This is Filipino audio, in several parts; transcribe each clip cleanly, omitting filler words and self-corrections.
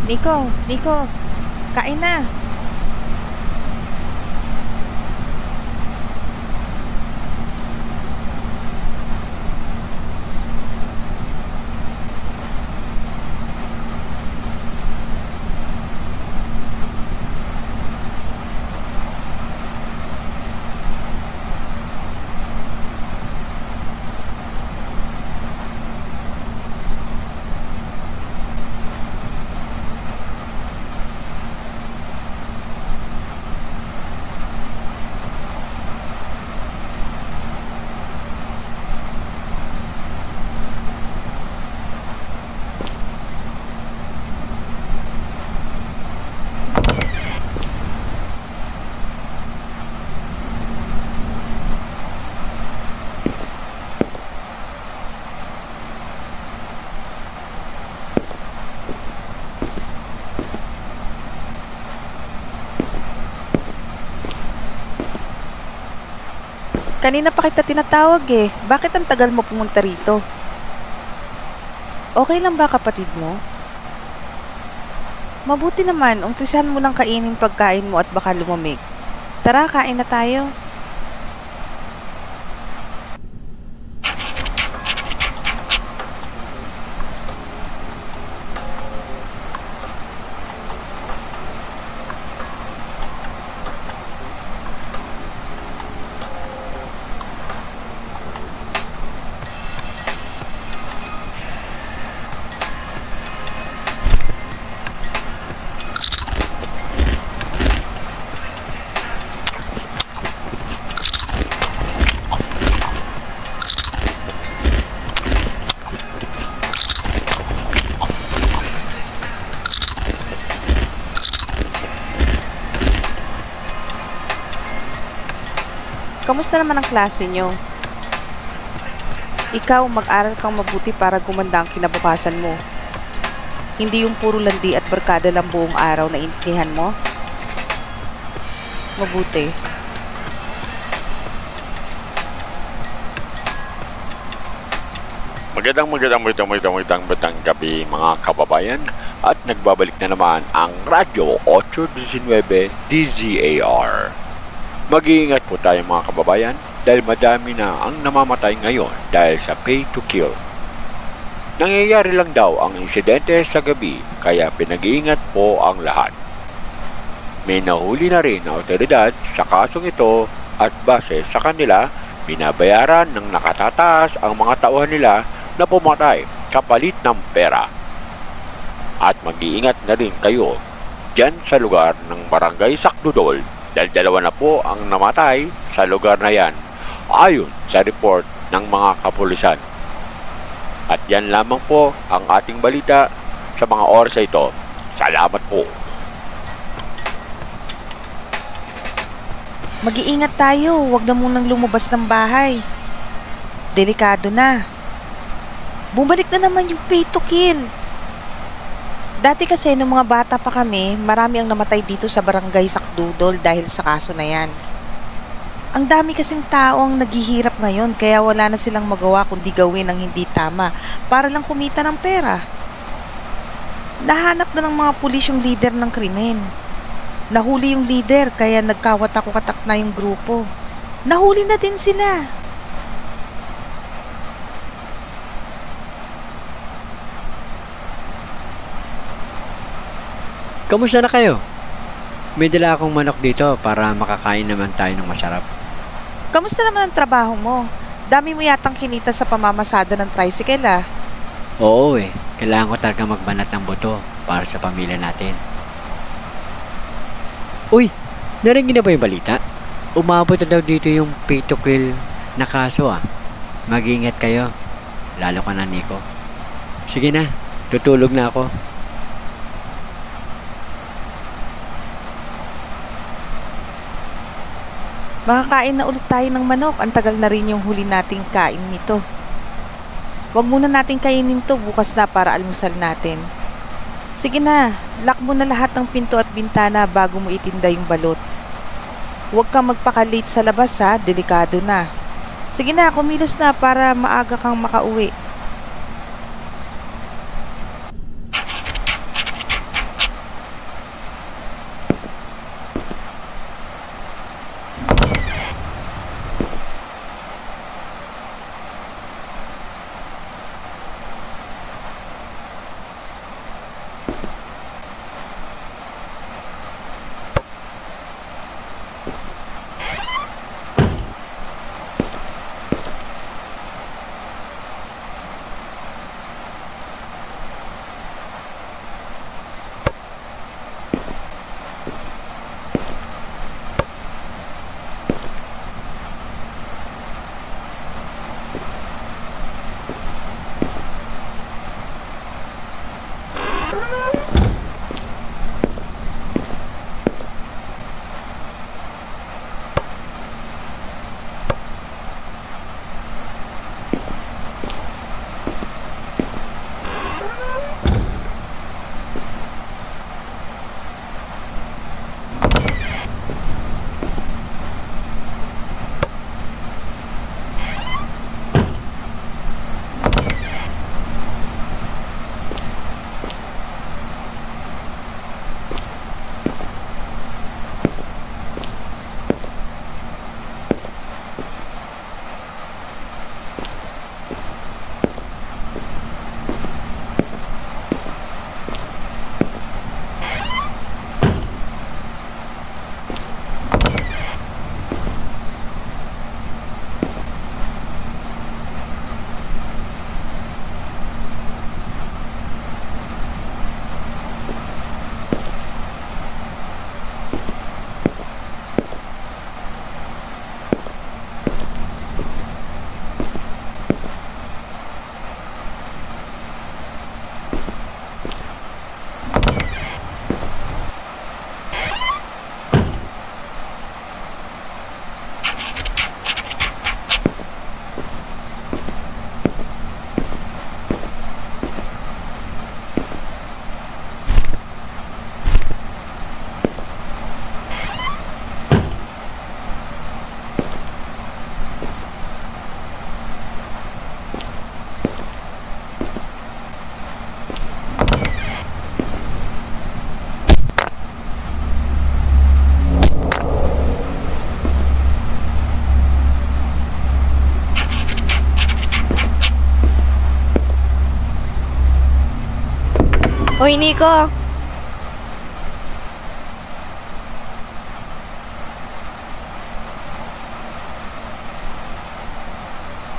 Nico, kain na. Kanina pa kita tinatawag eh. Bakit ang tagal mo pumunta rito? Okay lang ba kapatid mo? Mabuti naman, umpisahan mo lang kainin pagkain mo at baka lumamig. Tara, kain na tayo. Kamusta naman ang klase nyo? Ikaw, mag-aral kang mabuti para gumanda ang kinabukasan mo. Hindi yung puro landi at barkada lang buong araw na intindihan mo. Mabuti. Magandang gabi mga kababayan, at nagbabalik na naman ang Radyo 819 DZAR. Mag-iingat po tayo mga kababayan dahil madami na ang namamatay ngayon dahil sa pay to kill. Nangyayari lang daw ang insidente sa gabi kaya pinag-iingat po ang lahat. May nahuli na rin na otoridad sa kasong ito at base sa kanila, binabayaran ng nakatataas ang mga tauhan nila na pumatay kapalit ng pera. At mag-iingat na rin kayo dyan sa lugar ng Barangay Sakdudol dahil dalawa na po ang namatay sa lugar na yan ayon sa report ng mga kapulisan. At yan lamang po ang ating balita sa mga oras ito. Salamat po. Mag-iingat tayo, huwag na munang lumabas ng bahay. Delikado na. Bumalik na naman yung pay to kill. Dati kasi nung mga bata pa kami, marami ang namatay dito sa Barangay Sakdudol dahil sa kaso na yan. Ang dami kasing tao ang naghihirap ngayon kaya wala na silang magawa kundi gawin ang hindi tama para lang kumita ng pera. Nahanap na ng mga pulis yung leader ng krimen. Nahuli yung leader kaya nagkawatak-watak na yung grupo. Nahuli na din sila. Kamusta na kayo? May dala akong manok dito para makakain naman tayo ng masarap. Kamusta naman ang trabaho mo? Dami mo yatang kinita sa pamamasada ng tricycle ah. Oo kailangan ko talaga magbanat ng buto para sa pamilya natin. Uy, narinig na ba yung balita? Umabot na daw dito yung pay to kill na kaso ah. Mag-iingat kayo, lalo ka na Nico. Sige na, tutulog na ako. Makakain na ulit tayo ng manok. Ang tagal na rin yung huli nating kain nito. Huwag muna nating kainin to bukas na para almusal natin. Sige na, lock mo na lahat ng pinto at bintana bago mo itinda yung balot. Huwag kang magpaka-late sa labas ha, delikado na. Sige na, kumilos na para maaga kang makauwi. Hoy, Nico!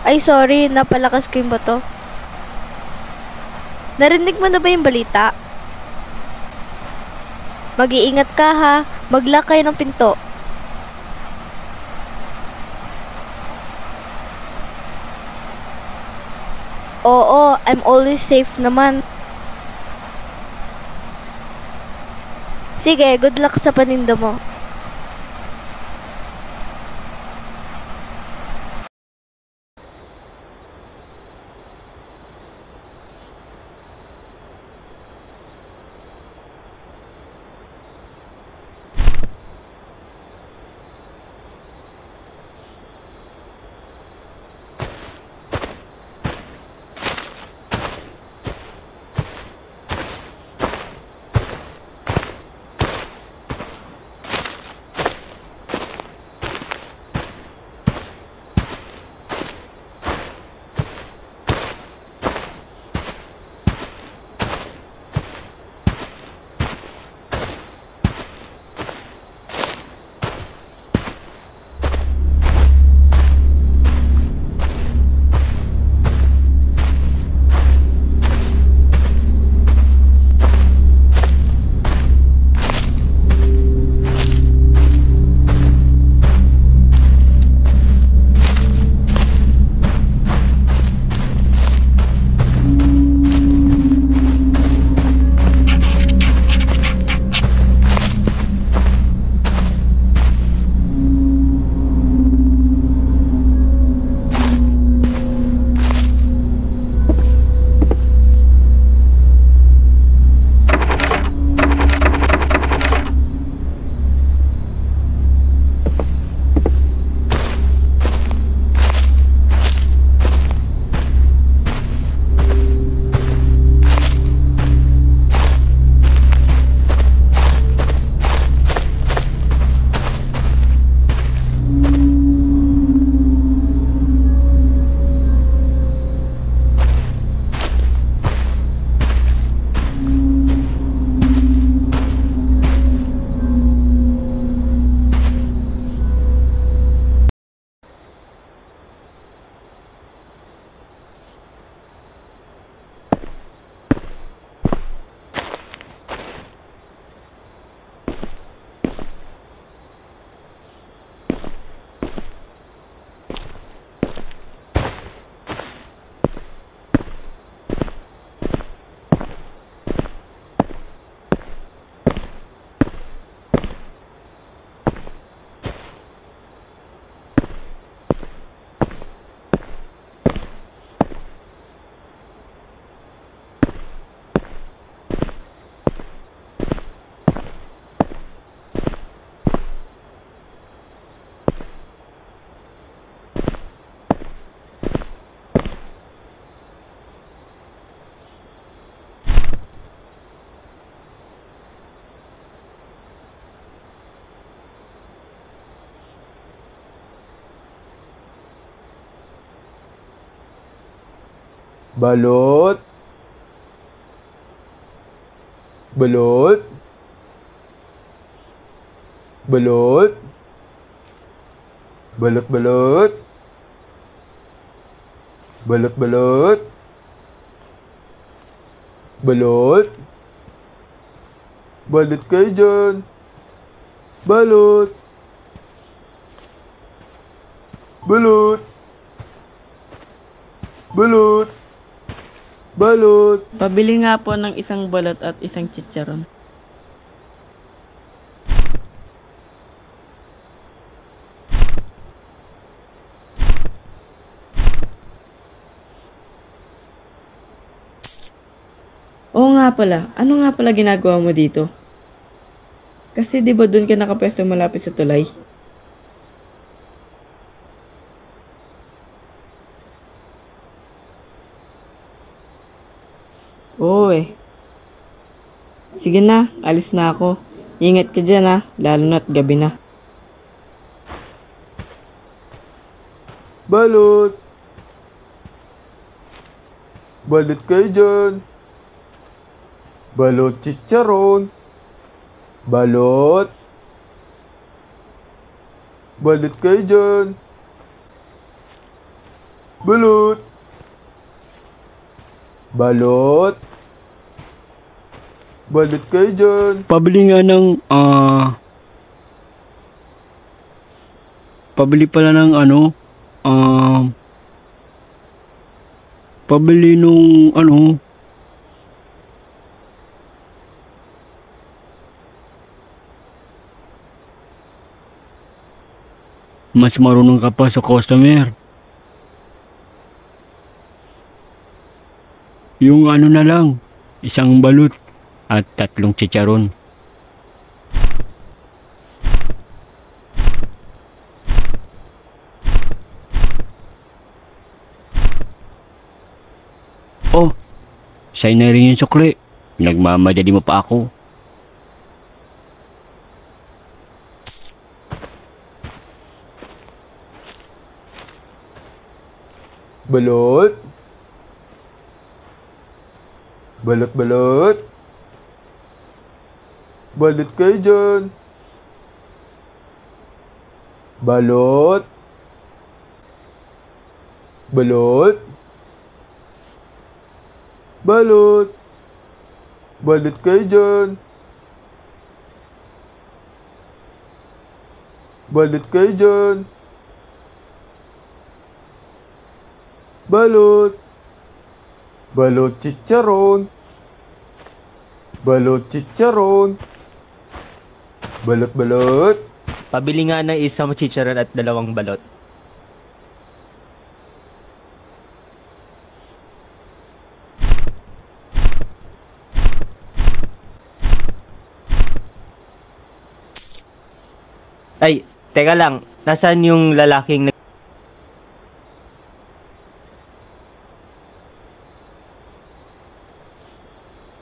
Ay, sorry. Napalakas ko yung bato. Narinig mo na ba yung balita? Mag-iingat ka ha. Mag-lock kayo ng pinto. Oo, I'm always safe naman. Sige, good luck sa paninda mo. Balot. Balot. Balot. Balot, balot. Balot, balot. Balot. Balot kayo dyan. Balot. Balot. Balot. Balot. Pabili nga po ng isang balot at isang chicharon. Oo nga pala, ano nga pala ginagawa mo dito? Kasi di ba doon ka nakapwesto malapit sa tulay? Oo eh. Sige na, alis na ako. Ingat ka dyan ha, lalo na't gabi na. Balot. Balot kayo dyan. Balot chicharon. Balot. Balot kayo dyan. Balot. Balot. Balot kayo dyan. Pabili nga ng, pabili pala ng pabili nung mas marunong ka pa sa customer. Yung na lang, isang balut at 3 chicharon. Oh, sa'yo na rin yung sukli. Nagmamadali mo pa ako. Balot. Balot, balot. Balot kayo dyan. Balot. Balot. Balot. Balot kayo dyan. Balot kayo dyan. Balot. Balot chicharon. Balot chicharon. Balot, balot. Pabili nga ng isang chicharon at 2 balot. Ay, teka lang. Nasaan yung lalaking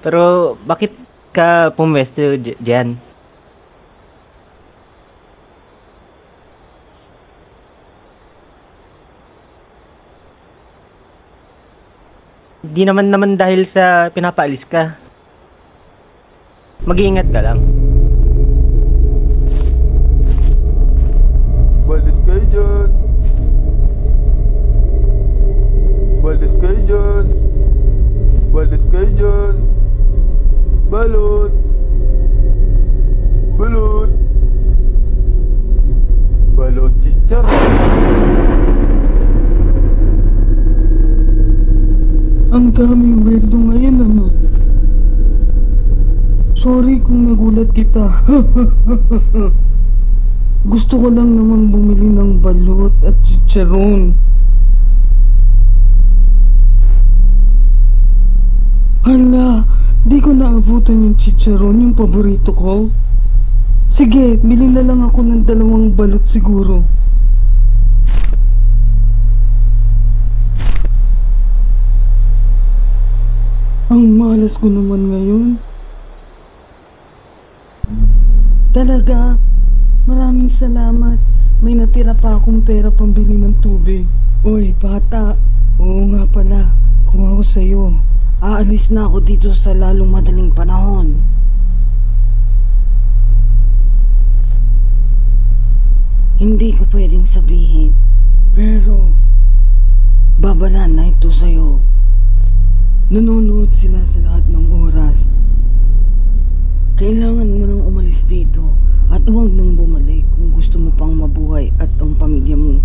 Pero bakit ka pumwesto dyan? Di naman dahil sa pinapaalis ka. Mag-iingat ka lang. Balot kayo dyan. Balot kayo dyan. Balot kayo dyan. Balot. Balot. Balot chicharon. Ang daming weirdo ngayon, Sorry kung nagulat kita. Gusto ko lang naman bumili ng balot at chicharon. Hala, di ko naabutan yung chicharon, yung paborito ko. Sige, bili na lang ako ng 2 balot siguro. Ang malas ko naman ngayon. Talaga, maraming salamat. May natira pa akong pera pambili ng tubig. Uy, bata. Oo nga pala, kung ako sa'yo, aalis na ako dito sa lalong madaling panahon. Hindi ko pwedeng sabihin, pero babalaan na ito sa'yo. Nanonood sila sa lahat ng oras. Kailangan mo nang umalis dito at huwag nang bumalik kung gusto mo pang mabuhay at ang pamilya mo